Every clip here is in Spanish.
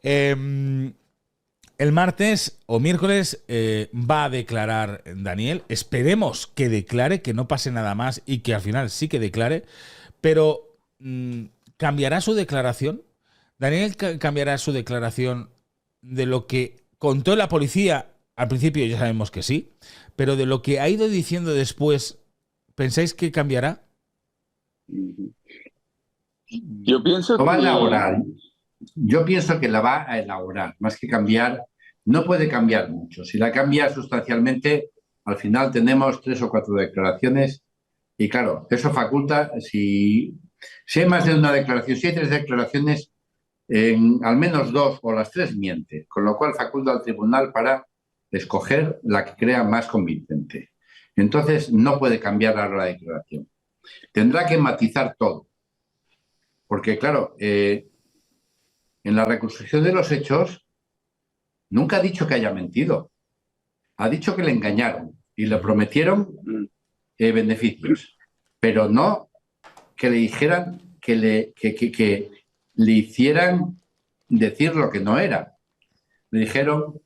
El martes o miércoles va a declarar Daniel. Esperemos que declare, que no pase nada más y que al final sí que declare. Pero ¿cambiará su declaración? Daniel cambiará su declaración de lo que contó la policía. Al principio ya sabemos que sí, pero de lo que ha ido diciendo después, ¿pensáis que cambiará? Yo pienso Lo va a que elaborar. Yo pienso que la va a elaborar, más que cambiar. No puede cambiar mucho. Si la cambia sustancialmente, al final tenemos 3 o 4 declaraciones y claro, eso faculta, si hay más de una declaración, si hay 3 declaraciones, en al menos 2 o las 3 miente, con lo cual faculta al tribunal para escoger la que crea más convincente. Entonces, no puede cambiar ahora la declaración. Tendrá que matizar todo, porque claro, en la reconstrucción de los hechos nunca ha dicho que haya mentido, ha dicho que le engañaron y le prometieron beneficios, pero no que le dijeran que le hicieran decir lo que no era. Le dijeron,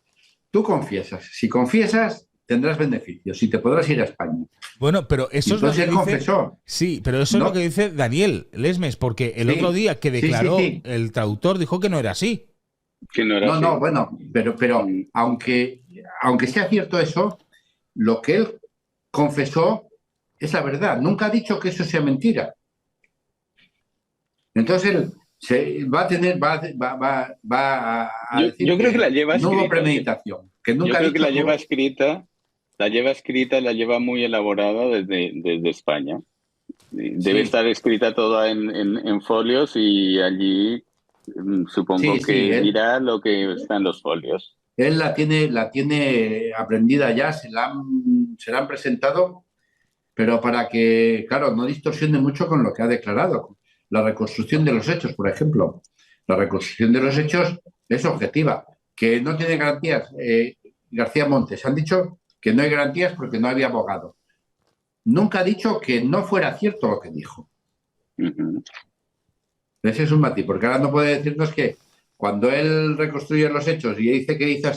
tú confiesas, si confiesas tendrás beneficios y te podrás ir a España. Bueno, pero eso es lo Entonces que él dice. confesó. Sí, pero eso es lo No, que dice Daniel Lesmes, porque el sí, otro día que sí, sí, declaró sí. el traductor dijo que no era así. no era No, así. no, bueno, pero Mm, aunque sea cierto eso, lo que él confesó es la verdad. Nunca ha dicho que eso sea mentira. Entonces él va a tener, va a decir yo creo que la que lleva no hubo escrita. premeditación, que Yo nunca ha creo que dicho la que lleva hubo. escrita, la lleva muy elaborada desde España. Debe Sí, estar escrita toda en folios y allí sí, supongo sí, que dirá lo que está en los folios. él la tiene aprendida ya, se la han presentado, pero para que, claro, no distorsione mucho con lo que ha declarado. La reconstrucción de los hechos, por ejemplo. La reconstrucción de los hechos es objetiva. Que no tiene garantías. García Montes han dicho que no hay garantías porque no había abogado. Nunca ha dicho que no fuera cierto lo que dijo. Ujú. Ese es un matiz, porque ahora no puede decirnos que cuando él reconstruye los hechos y dice que hizo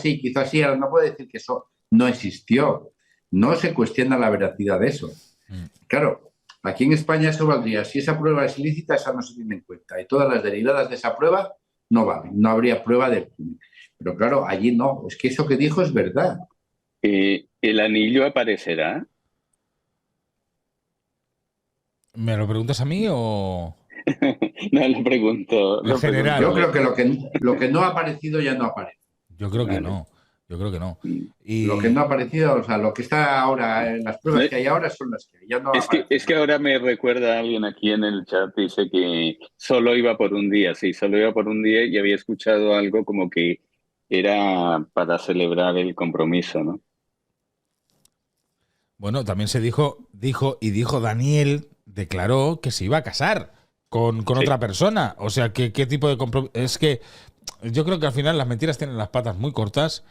así, ahora no puede decir que eso no existió. No se cuestiona la veracidad de eso. Claro, aquí en España eso valdría. Si esa prueba es ilícita, esa no se tiene en cuenta. Y todas las derivadas de esa prueba no valen. No habría prueba de crimen. Pero claro, allí no. Es que eso que dijo es verdad. ¿El anillo aparecerá? ¿Me lo preguntas a mí o No, le pregunto, en lo pregunto. Yo general? creo que lo que no ha aparecido ya no aparece. Yo creo que Vale. no. Yo creo que no. Lo que Y no ha aparecido, o sea, lo que está ahora, las pruebas que hay ahora son las que hay. Ya no aparece Es que nada. ahora me recuerda a alguien aquí en el chat, dice que solo iba por un día, sí, solo iba por un día y había escuchado algo como que era para celebrar el compromiso, ¿no? bueno, también se dijo Daniel, declaró que se iba a casar con Sí. otra persona. O sea, ¿qué tipo de compromiso? Es que yo creo que al final las mentiras tienen las patas muy cortas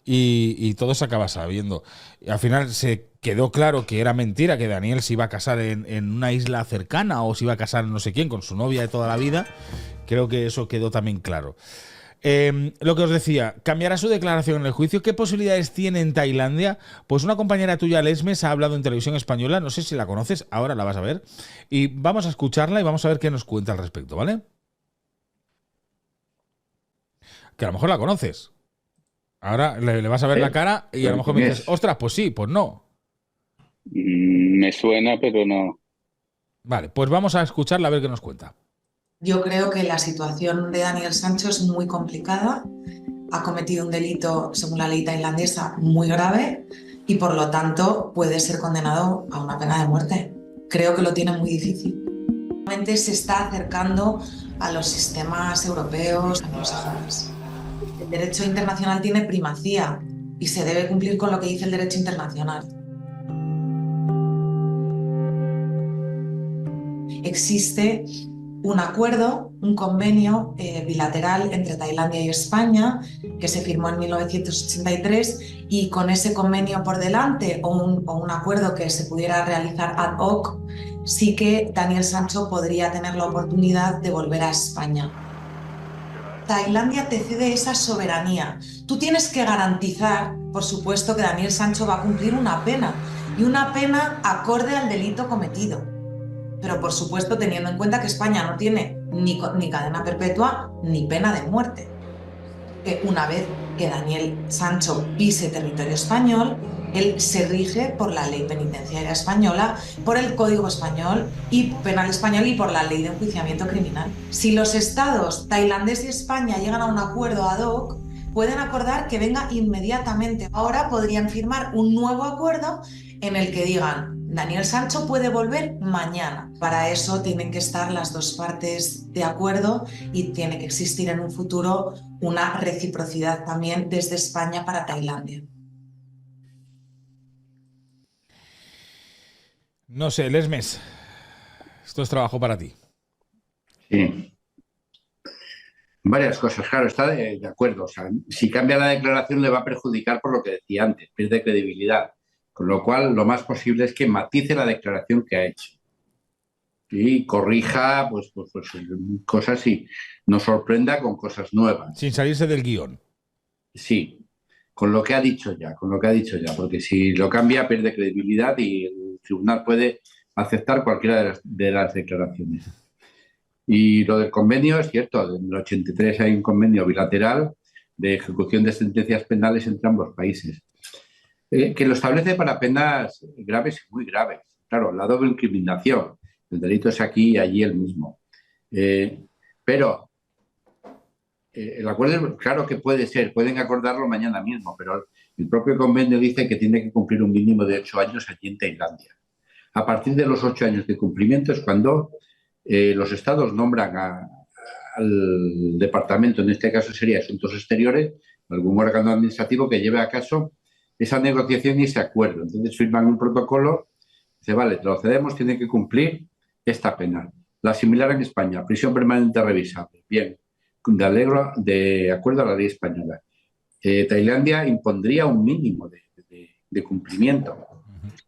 y todo se acaba sabiendo. Y al final se quedó claro que era mentira, que Daniel se iba a casar en una isla cercana o se iba a casar no sé quién con su novia de toda la vida. Creo que eso quedó también claro. Lo que os decía, ¿cambiará su declaración en el juicio? ¿Qué posibilidades tiene en Tailandia? Pues una compañera tuya, Lesmes, ha hablado en televisión española, no sé si la conoces, ahora la vas a ver, y vamos a escucharla y vamos a ver qué nos cuenta al respecto, ¿vale? Que a lo mejor la conoces. Ahora le vas a ver la ¿Eh? cara y a lo ¿Pero mejor quién me dices, es? ostras, pues sí, pues no. Me suena, pero no. Vale, pues vamos a escucharla a ver qué nos cuenta. Yo creo que la situación de Daniel Sancho es muy complicada. Ha cometido un delito, según la ley tailandesa, muy grave y por lo tanto puede ser condenado a una pena de muerte. Creo que lo tiene muy difícil. Realmente se está acercando a los sistemas europeos anglosajones. El derecho internacional tiene primacía y se debe cumplir con lo que dice el derecho internacional. Existe un acuerdo, un convenio bilateral entre Tailandia y España que se firmó en 1983 y con ese convenio por delante o un acuerdo que se pudiera realizar ad hoc, sí que Daniel Sancho podría tener la oportunidad de volver a España. Tailandia te cede esa soberanía. Tú tienes que garantizar, por supuesto, que Daniel Sancho va a cumplir una pena, y una pena acorde al delito cometido. Pero por supuesto teniendo en cuenta que España no tiene ni cadena perpetua ni pena de muerte. Que una vez que Daniel Sancho pise territorio español, él se rige por la ley penitenciaria española, por el Código Español y Penal Español y por la ley de enjuiciamiento criminal. Si los estados tailandés y España llegan a un acuerdo ad hoc, pueden acordar que venga inmediatamente. Ahora podrían firmar un nuevo acuerdo en el que digan: Daniel Sancho puede volver mañana. Para eso tienen que estar las dos partes de acuerdo y tiene que existir en un futuro una reciprocidad también desde España para Tailandia. No sé, Lesmes, esto es trabajo para ti. Sí. Varias cosas, claro, está de acuerdo. O sea, si cambia la declaración le va a perjudicar por lo que decía antes, pierde credibilidad. Con lo cual, lo más posible es que matice la declaración que ha hecho y corrija pues, cosas y nos sorprenda con cosas nuevas. Sin salirse del guión. Sí, con lo que ha dicho ya, porque si lo cambia pierde credibilidad y el tribunal puede aceptar cualquiera de las declaraciones. Y lo del convenio es cierto, en el 83 hay un convenio bilateral de ejecución de sentencias penales entre ambos países, que lo establece para penas graves y muy graves. Claro, la doble incriminación, el delito es aquí y allí el mismo. Pero el acuerdo, claro que puede ser, pueden acordarlo mañana mismo, pero el propio convenio dice que tiene que cumplir un mínimo de 8 años allí en Tailandia. A partir de los 8 años de cumplimiento es cuando los estados nombran al departamento, en este caso sería Asuntos Exteriores, algún órgano administrativo que lleve a caso esa negociación y ese acuerdo. Entonces firman un protocolo, dice, vale, te lo cedemos, tiene que cumplir esta pena. La similar en España, prisión permanente revisable. Bien, de acuerdo a la ley española. Tailandia impondría un mínimo de cumplimiento,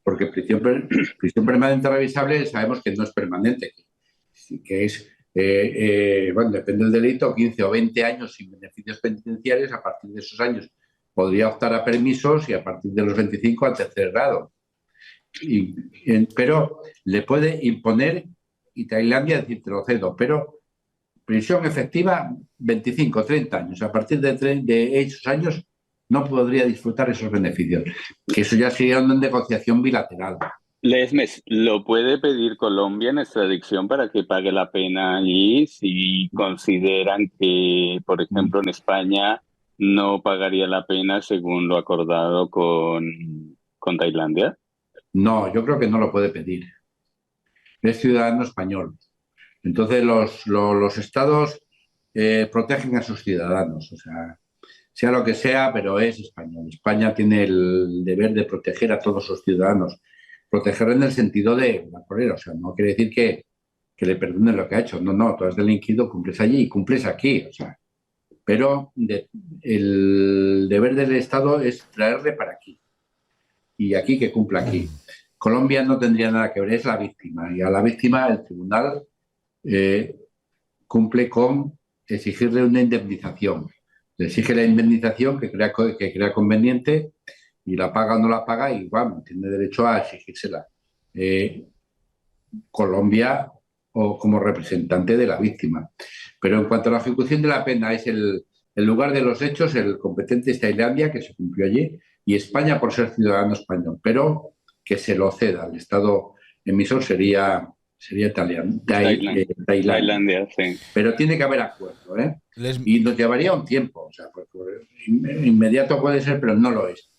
porque prisión permanente revisable sabemos que no es permanente, que es, bueno, depende del delito, 15 o 20 años sin beneficios penitenciarios. A partir de esos años podría optar a permisos y a partir de los 25 al tercer grado. Pero le puede imponer, y Tailandia decir, te lo cedo, pero prisión efectiva 25 o 30 años. A partir de esos años no podría disfrutar esos beneficios, que eso ya sería una negociación bilateral. Lesmes, ¿lo puede pedir Colombia en extradición para que pague la pena allí si consideran que, por ejemplo, en España no pagaría la pena según lo acordado con Tailandia? No, yo creo que no lo puede pedir. Es ciudadano español. Entonces los estados protegen a sus ciudadanos, o sea lo que sea, pero es español. España tiene el deber de proteger a todos sus ciudadanos. Proteger en el sentido de la correa, o sea, no quiere decir que le perdonen lo que ha hecho. No, tú has delinquido, cumples allí y cumples aquí, o sea. Pero el deber del Estado es traerle para aquí. Y aquí que cumpla aquí. Colombia no tendría nada que ver, es la víctima. Y a la víctima el tribunal cumple con exigirle una indemnización. Le exige la indemnización que crea conveniente y la paga o no la paga, y bueno, tiene derecho a exigírsela. Colombia o como representante de la víctima. Pero en cuanto a la ejecución de la pena, es el lugar de los hechos, el competente es Tailandia, que se cumplió allí, y España por ser ciudadano español, pero que se lo ceda. El Estado emisor sería Tailandia, sí. Pero tiene que haber acuerdo, ¿eh? Y nos llevaría un tiempo, o sea, inmediato puede ser, pero no lo es.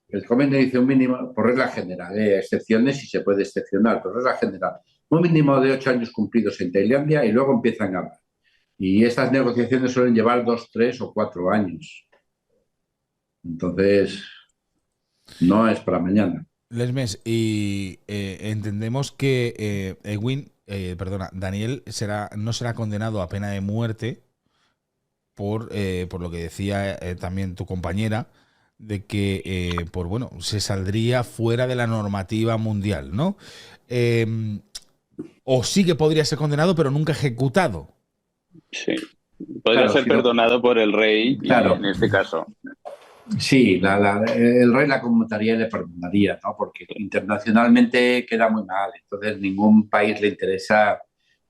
El convenio dice un mínimo, por regla general, excepciones si se puede excepcionar, por regla general, un mínimo de 8 años cumplidos en Tailandia y luego empiezan a hablar. Y estas negociaciones suelen llevar 2, 3 o 4 años. Entonces, no es para mañana. Lesmes, y entendemos que Daniel no será condenado a pena de muerte por lo que decía también tu compañera, de que se saldría fuera de la normativa mundial, ¿no? O sí que podría ser condenado, pero nunca ejecutado. Sí. Podría Claro, ser si no- perdonado por el rey, y claro. en este caso. Sí, el rey la conmutaría y le perdonaría, ¿no? Porque internacionalmente queda muy mal. Entonces, ningún país le interesa,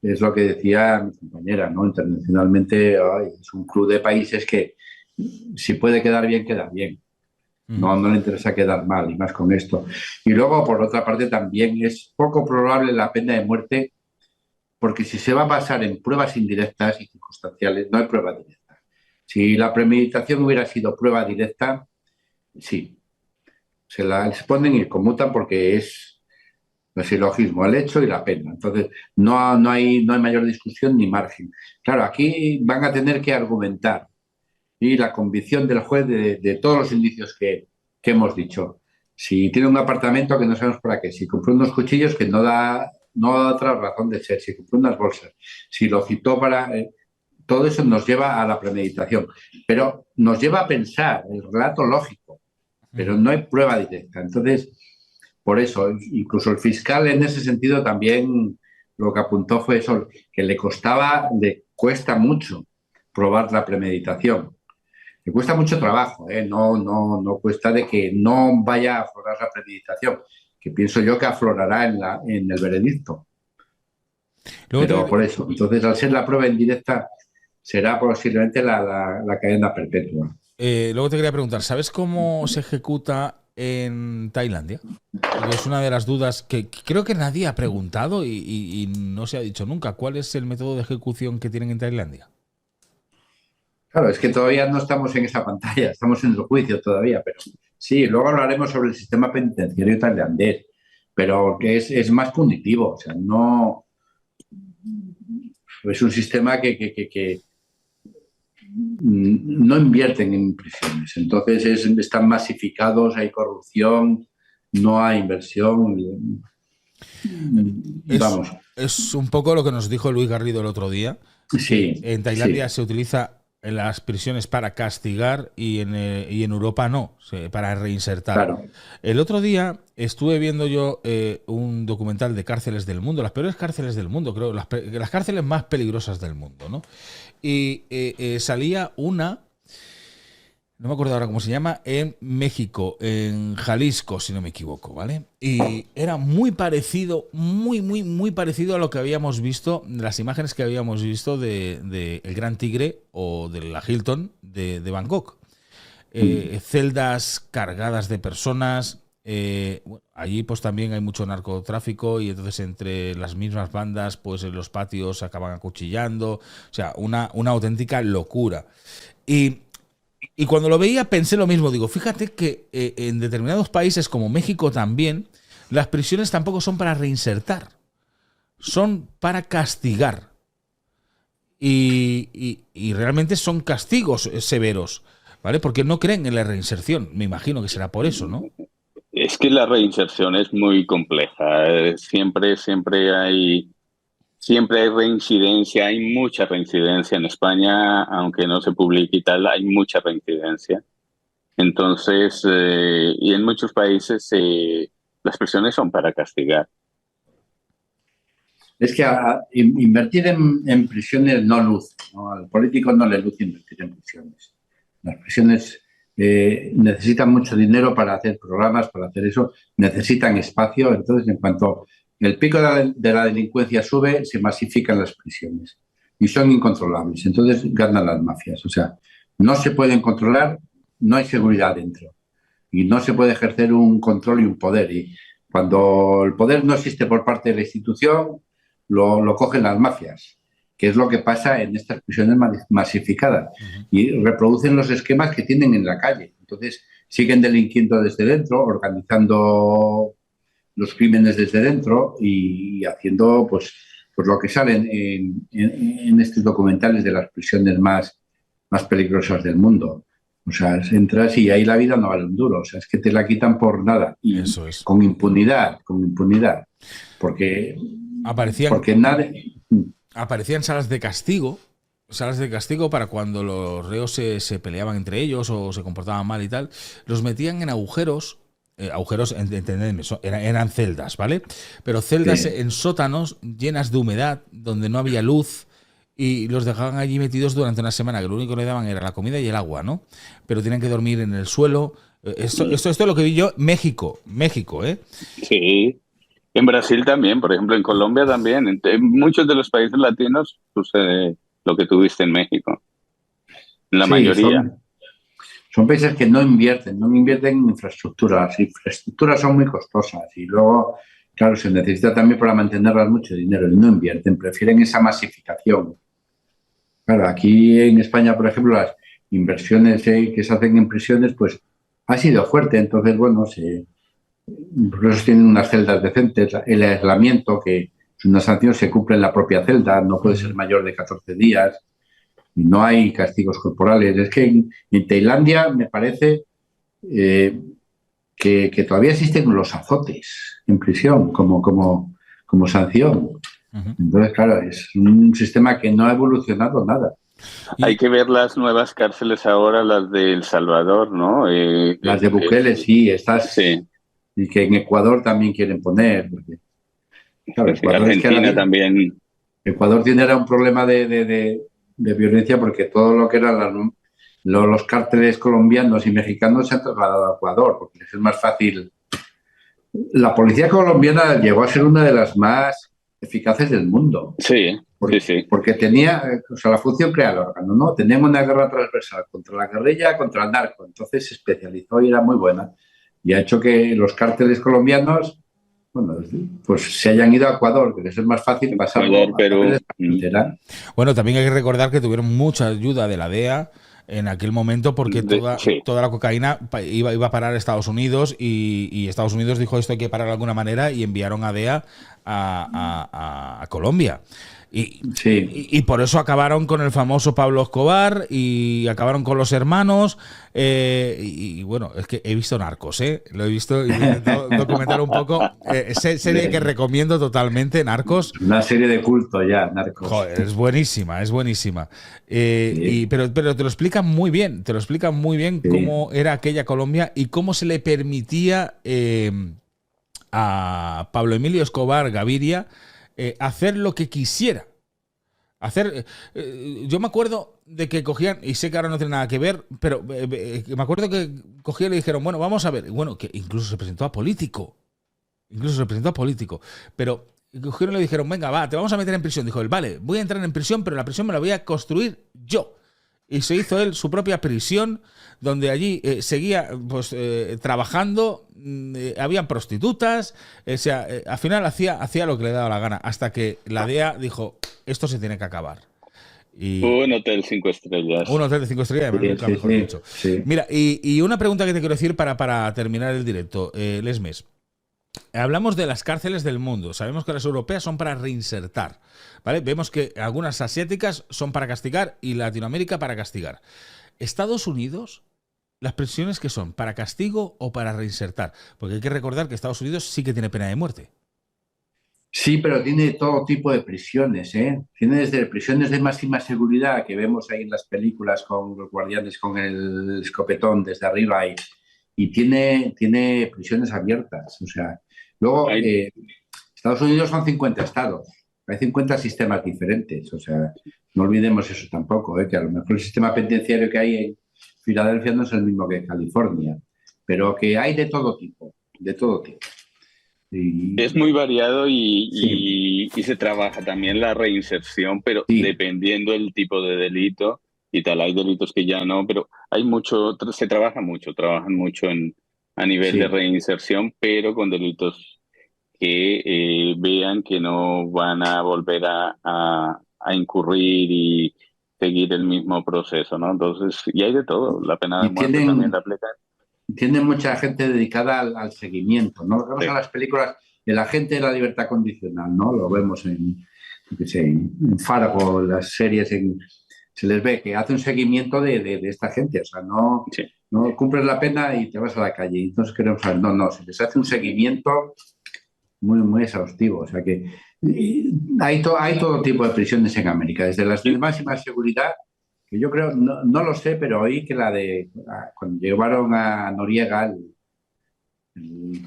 es lo que decía mi compañera, ¿no? Internacionalmente, ay, es un club de países que si puede quedar bien, queda bien. No, no le interesa quedar mal, y más con esto. Y luego, por otra parte, también es poco probable la pena de muerte, porque si se va a basar en pruebas indirectas y circunstanciales, no hay prueba directa. Si la premeditación hubiera sido prueba directa, sí, se la exponen y conmutan porque es el silogismo, el hecho y la pena. Entonces, no hay mayor discusión ni margen. Claro, aquí van a tener que argumentar y la convicción del juez de todos los indicios que hemos dicho. Si tiene un apartamento que no sabemos para qué, si compró unos cuchillos que no da otra razón de ser, si compró unas bolsas, si lo citó para... todo eso nos lleva a la premeditación, pero nos lleva a pensar el relato lógico, pero no hay prueba directa. Entonces, por eso, incluso el fiscal en ese sentido también lo que apuntó fue eso, que le cuesta mucho probar la premeditación. Le cuesta mucho trabajo, ¿eh? No cuesta de que no vaya a aflorar la premeditación, que pienso yo que aflorará en el veredicto. Luego Pero te, por eso, entonces al ser la prueba indirecta, será posiblemente la cadena perpetua. luego te quería preguntar, ¿sabes cómo se ejecuta en Tailandia? Porque es una de las dudas que creo que nadie ha preguntado y no se ha dicho nunca. ¿Cuál es el método de ejecución que tienen en Tailandia? Claro, es que todavía no estamos en esa pantalla, estamos en el juicio todavía, pero sí, luego hablaremos sobre el sistema penitenciario tailandés, pero que es más punitivo, o sea, no es un sistema que no invierten en prisiones, entonces están masificados, hay corrupción, no hay inversión, Es, vamos, es un poco lo que nos dijo Luis Garrido el otro día, que sí, en sí, Tailandia se utiliza en las prisiones para castigar y en Europa no, para reinsertar. claro, El otro día estuve viendo yo un documental de cárceles del mundo, las peores cárceles del mundo, creo, las cárceles más peligrosas del mundo, ¿no? Y salía una, no me acuerdo ahora cómo se llama, en México, en Jalisco, si no me equivoco, ¿vale? Y era muy parecido, muy parecido a lo que habíamos visto, las imágenes que habíamos visto de El Gran Tigre o de la Hilton de Bangkok. Celdas cargadas de personas. Bueno, allí pues también hay mucho narcotráfico y entonces entre las mismas bandas pues en los patios se acaban acuchillando. O sea, una auténtica locura. Y cuando lo veía pensé lo mismo. Digo, fíjate que en determinados países como México también las prisiones tampoco son para reinsertar. Son para castigar. Y realmente son castigos severos. ¿Vale? Porque no creen en la reinserción. Me imagino que será por eso, ¿no? Es que la reinserción es muy compleja. Siempre hay reincidencia, hay mucha reincidencia en España, aunque no se publique y tal, hay mucha reincidencia. Entonces, y en muchos países las prisiones son para castigar. es que invertir en prisiones no luce, ¿no? Al político no le luce invertir en prisiones. Las prisiones necesitan mucho dinero para hacer programas, para hacer eso, necesitan espacio. Entonces, en cuanto el pico de la delincuencia sube, se masifican las prisiones y son incontrolables. Entonces, ganan las mafias. O sea, no se pueden controlar, no hay seguridad dentro y no se puede ejercer un control y un poder. Y cuando el poder no existe por parte de la institución, lo cogen las mafias, que es lo que pasa en estas prisiones masificadas, y reproducen los esquemas que tienen en la calle. Entonces, siguen delinquiendo desde dentro, organizando los crímenes desde dentro y haciendo pues lo que salen en estos documentales de las prisiones más peligrosas del mundo. O sea, entras y ahí la vida no vale un duro. O sea, es que te la quitan por nada. Y Eso es. con impunidad. Porque Aparecían, nadie... aparecían salas de castigo para cuando los reos se peleaban entre ellos o se comportaban mal y tal, los metían en agujeros, entendedme, eran celdas, ¿vale? Pero celdas Sí. en sótanos llenas de humedad, donde no había luz y los dejaban allí metidos durante una semana, que lo único que le daban era la comida y el agua, ¿no? Pero tenían que dormir en el suelo. Esto es lo que vi yo. México, ¿eh? Sí. En Brasil también, por ejemplo, en Colombia también. En muchos de los países latinos sucede lo que tuviste en México. En la Sí, mayoría. son países que no invierten en infraestructuras. Las infraestructuras son muy costosas y luego, claro, se necesita también para mantenerlas mucho dinero y no invierten, prefieren esa masificación. Claro, aquí en España, por ejemplo, las inversiones que se hacen en prisiones, pues ha sido fuerte. Entonces, bueno, por eso tienen unas celdas decentes, el aislamiento, que es una sanción, se cumple en la propia celda, no puede ser mayor de 14 días. No hay castigos corporales. Es que en Tailandia me parece que todavía existen los azotes en prisión como sanción. Entonces, claro, es un sistema que no ha evolucionado nada. Hay que ver las nuevas cárceles ahora, las de El Salvador, ¿no? Las de Bukele, sí, Sí, y que en Ecuador también quieren poner. Porque, claro, sí, Ecuador es que Argentina también. Ecuador tiene ahora un problema de violencia porque todo lo que eran los cárteles colombianos y mexicanos se han trasladado a Ecuador, porque es más fácil. La policía colombiana llegó a ser una de las más eficaces del mundo, Sí, sí, sí. porque tenía, o sea, la función crea el órgano, ¿no? Teníamos una guerra transversal contra la guerrilla, contra el narco, entonces se especializó y era muy buena. Y ha hecho que los cárteles colombianos, bueno, pues se hayan ido a Ecuador, que es más fácil pasarlo Ecuador, a través de Perú. la frontera. Bueno, también hay que recordar que tuvieron mucha ayuda de la DEA en aquel momento porque Sí. toda la cocaína iba a parar a Estados Unidos y Estados Unidos dijo esto hay que parar de alguna manera y enviaron a DEA a Colombia. Sí. Y por eso acabaron con el famoso Pablo Escobar y acabaron con los hermanos. Y bueno, es que he visto Narcos, ¿eh? Lo he visto y he intentado documentar un poco. Serie que recomiendo totalmente, Narcos. Una serie de culto ya, Narcos. Joder, es buenísima, es buenísima. Sí. Pero te lo explican muy bien, Sí. cómo era aquella Colombia y cómo se le permitía a Pablo Emilio Escobar Gaviria hacer lo que quisiera. Yo me acuerdo de que cogían, y sé que ahora no tiene nada que ver, pero me acuerdo que cogían y le dijeron, bueno, vamos a ver, bueno, que incluso se presentó a político, pero cogieron y le dijeron, venga, va, te vamos a meter en prisión. Dijo él, vale, voy a entrar en prisión, pero la prisión me la voy a construir yo. Y se hizo él su propia prisión, donde allí seguía pues trabajando, habían prostitutas, o sea, al final hacía lo que le daba la gana, hasta que la DEA dijo, esto se tiene que acabar. Y Un hotel 5 estrellas. un hotel de 5 estrellas, nunca mejor dicho. Sí. Mira, y una pregunta que te quiero decir para terminar el directo, Lesmes. Hablamos de las cárceles del mundo. Sabemos que las europeas son para reinsertar, ¿vale? Vemos que algunas asiáticas son para castigar y Latinoamérica para castigar. Estados Unidos, las prisiones que son para castigo o para reinsertar, porque hay que recordar que Estados Unidos sí que tiene pena de muerte. Sí, pero tiene todo tipo de prisiones, ¿eh? Tiene desde prisiones de máxima seguridad que vemos ahí en las películas con los guardianes con el escopetón desde arriba y tiene prisiones abiertas. O sea, luego Hay, Estados Unidos son 50 estados, hay 50 sistemas diferentes. O sea, no olvidemos eso tampoco, ¿eh? Que a lo mejor el sistema penitenciario que hay en Filadelfia no es el mismo que en California, pero que hay de todo tipo, de todo tipo. es Y muy variado sí, y se trabaja también la reinserción, pero sí, dependiendo del tipo de delito y tal, hay delitos que ya no, pero hay mucho, se trabaja mucho, trabajan mucho a nivel de sí. reinserción, pero con delitos que vean que no van a volver a incurrir y seguir el mismo proceso, ¿no? Entonces, y hay de todo, la pena de Y muerte también tienen, la aplican. tienen mucha gente dedicada al seguimiento, ¿no? Vemos Sí. a las películas El agente de la libertad condicional, ¿no? Lo vemos yo qué sé, en Fargo, las series, se les ve que hace un seguimiento de esta gente, o sea, Sí. no cumples la pena y te vas a la calle. Entonces queremos saber, no, se les hace un seguimiento muy, muy exhaustivo, o sea que hay todo tipo de prisiones en América, desde las de máxima seguridad que yo creo, no lo sé, pero oí que cuando llevaron a Noriega, el-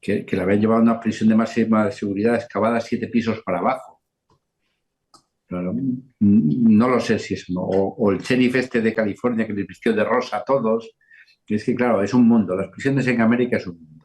que le habían llevado a una prisión de máxima seguridad excavada 7 pisos para abajo. Claro. No lo sé si es uno. O el sheriff este de California que les vistió de rosa a todos. Es que, claro, es un mundo. Las prisiones en América es un mundo.